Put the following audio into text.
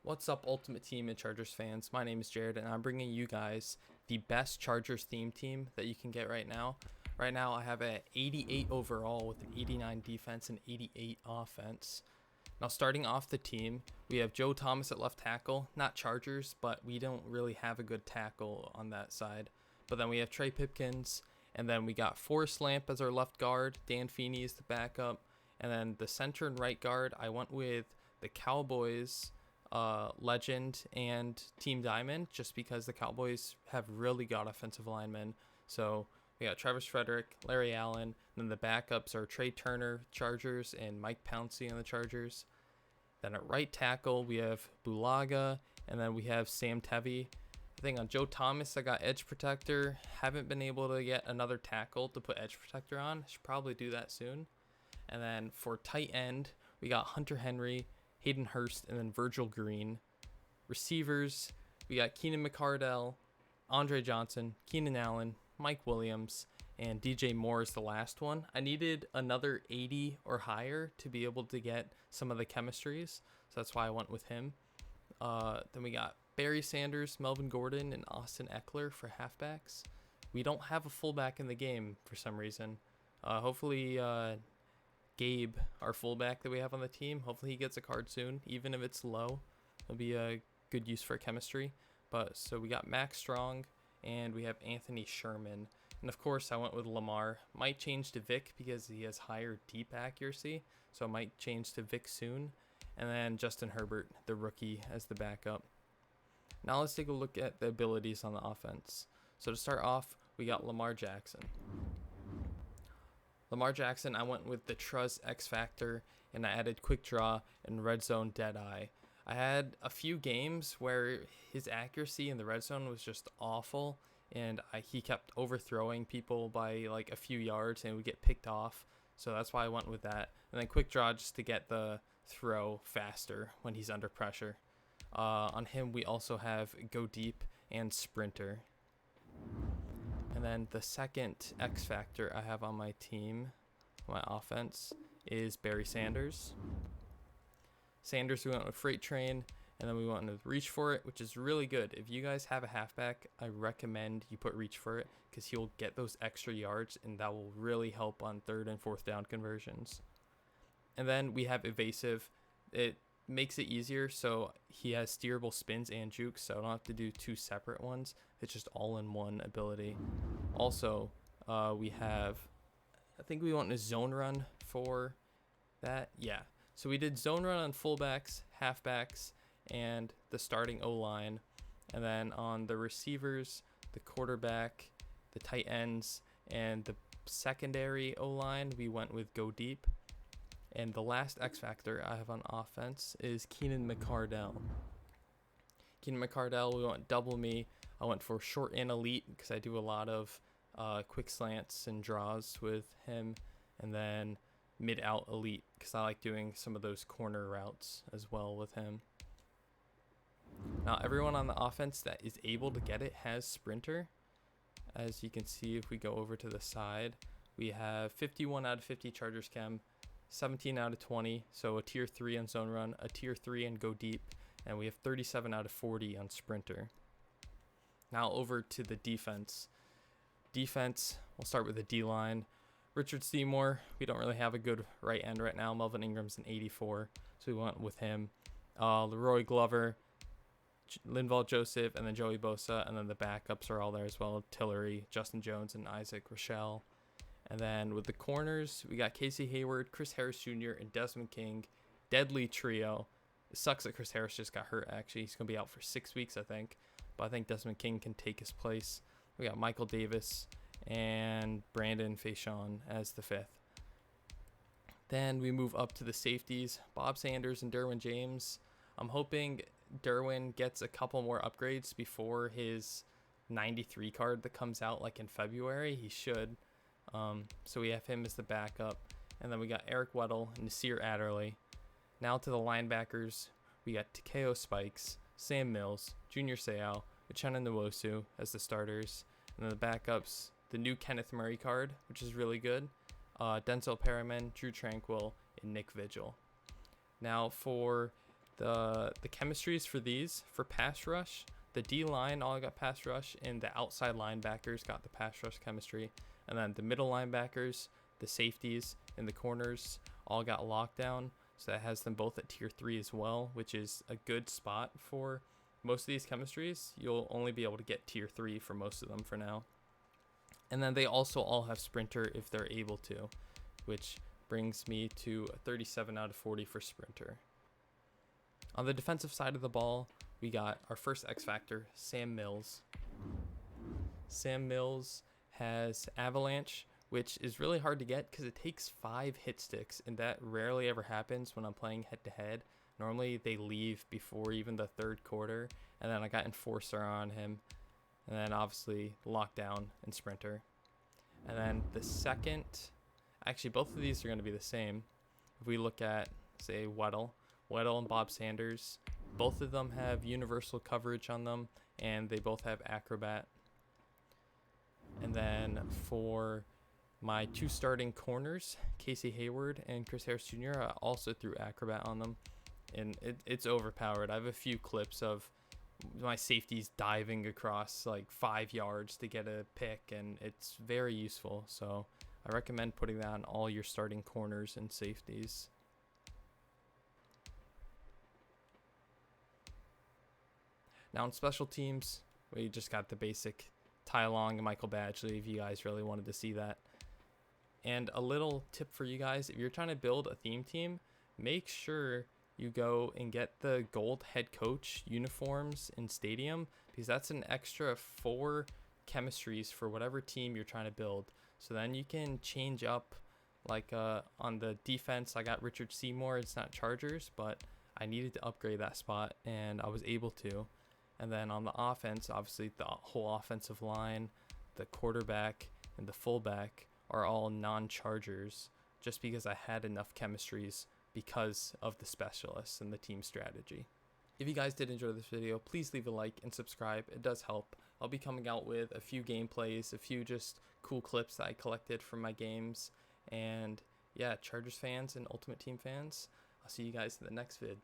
What's up, Ultimate Team and Chargers fans? My name is Jared, and I'm bringing you guys the best Chargers theme team that you can get right now. Right now, I have a 88 overall with an 89 defense and 88 offense. Now, starting off the team, we have Joe Thomas at left tackle. Not Chargers, but we don't really have a good tackle on that side. But then we have Trey Pipkins, and then we got Forrest Lamp as our left guard. Dan Feeney is the backup. And then the center and right guard, I went with the Cowboys legend and Team Diamond, just because the Cowboys have really got offensive linemen. So we got Travis Frederick, Larry Allen, and then the backups are Trey Turner, Chargers, and Mike Pouncey on the Chargers. Then at right tackle, we have Bulaga, and then we have Sam Tevi. I think on Joe Thomas, I got edge protector. Haven't been able to get another tackle to put edge protector on. Should probably do that soon. And then for tight end, we got Hunter Henry, Hayden Hurst, and then Virgil Green. Receivers, we got Keenan McCardell, Andre Johnson, Keenan Allen, Mike Williams, and DJ Moore is the last one. I needed another 80 or higher to be able to get some of the chemistries, so that's why I went with him. Then we got Barry Sanders, Melvin Gordon, and Austin Eckler for halfbacks. We don't have a fullback in the game for some reason. Hopefully Gabe, our fullback that we have on the team, hopefully he gets a card soon, even if it's low. It'll be a good use for chemistry. But so we got Max Strong, and we have Anthony Sherman. And of course, I went with Lamar. Might change to Vic because he has higher deep accuracy, so I might change to Vic soon. And then Justin Herbert, the rookie, as the backup. Now let's take a look at the abilities on the offense. So to start off, we got Lamar Jackson. Lamar Jackson, I went with the Trust X Factor, and I added Quick Draw and Red Zone Deadeye. I had a few games where his accuracy in the red zone was just awful, and he kept overthrowing people by like a few yards and would get picked off. So that's why I went with that. And then Quick Draw just to get the throw faster when he's under pressure. On him, we also have Go Deep and Sprinter. And then the second X Factor I have on my team, my offense, is Barry Sanders. Sanders, we went with Freight Train, and then we went with Reach for It, which is really good. If you guys have a halfback, I recommend you put Reach for It because he'll get those extra yards, and that will really help on third and fourth down conversions. And then we have Evasive. It makes it easier, so he has steerable spins and jukes, so I don't have to do two separate ones. It's just all in one ability. Also, we have, I think we want a zone run for that. Yeah, so we did zone run on fullbacks, halfbacks, and the starting O-line. And then on the receivers, the quarterback, the tight ends, and the secondary O-line, we went with Go Deep. And the last X Factor I have on offense is Keenan McCardell. Keenan McCardell, we went double me. I went for short and elite because I do a lot of quick slants and draws with him. And then mid out elite because I like doing some of those corner routes as well with him. Now everyone on the offense that is able to get it has Sprinter. As you can see, if we go over to the side, we have 51 out of 50 Chargers Chem, 17 out of 20, so a tier 3 on zone run, a tier 3 and Go Deep, and we have 37 out of 40 on Sprinter. Now over to the defense. Defense, we'll start with the D-line. Richard Seymour, we don't really have a good right end right now. Melvin Ingram's an 84, so we went with him. Leroy Glover, Linval Joseph, and then Joey Bosa, and then the backups are all there as well. Tillery, Justin Jones, and Isaac Rochelle. And then with the corners, we got Casey Hayward, Chris Harris Jr., and Desmond King. Deadly trio. It sucks that Chris Harris just got hurt, actually. He's going to be out for 6 weeks, I think. But I think Desmond King can take his place. We got Michael Davis and Brandon Faishon as the fifth. Then we move up to the safeties. Bob Sanders and Derwin James. I'm hoping Derwin gets a couple more upgrades before his 93 card that comes out like in February. He should. So we have him as the backup. And then we got Eric Weddle and Nasir Adderley. Now to the linebackers. We got Takeo Spikes, Sam Mills, Junior Seau, Uchenna Nwosu as the starters. And then the backups, the new Kenneth Murray card, which is really good. Denzel Perriman, Drew Tranquil, and Nick Vigil. Now for The chemistries for these, for pass rush, the D-line all got pass rush, and the outside linebackers got the pass rush chemistry. And then the middle linebackers, the safeties, and the corners all got lockdown. So that has them both at tier 3 as well, which is a good spot for most of these chemistries. You'll only be able to get tier 3 for most of them for now. And then they also all have sprinter if they're able to, which brings me to a 37 out of 40 for sprinter. On the defensive side of the ball, we got our first X Factor, Sam Mills. Sam Mills has Avalanche, which is really hard to get because it takes 5 hit sticks, and that rarely ever happens when I'm playing head-to-head. Normally, they leave before even the third quarter, and then I got Enforcer on him, and then obviously Lockdown and Sprinter. And then the second, actually both of these are going to be the same. If we look at, say, Weddle and Bob Sanders, both of them have universal coverage on them, and they both have Acrobat. And then for my 2 starting corners, Casey Hayward and Chris Harris Jr., I also threw Acrobat on them, and it's overpowered. I have a few clips of my safeties diving across like 5 yards to get a pick, and it's very useful. So I recommend putting that on all your starting corners and safeties. Now in special teams, we just got the basic Ty Long and Michael Badgley if you guys really wanted to see that. And a little tip for you guys, if you're trying to build a theme team, make sure you go and get the gold head coach uniforms in Stadium, because that's an extra 4 chemistries for whatever team you're trying to build. So then you can change up, like on the defense, I got Richard Seymour. It's not Chargers, but I needed to upgrade that spot, and I was able to. And then on the offense, obviously the whole offensive line, the quarterback, and the fullback are all non-Chargers, just because I had enough chemistries because of the specialists and the team strategy. If you guys did enjoy this video, please leave a like and subscribe. It does help. I'll be coming out with a few gameplays, a few just cool clips that I collected from my games. And yeah, Chargers fans and Ultimate Team fans, I'll see you guys in the next vid.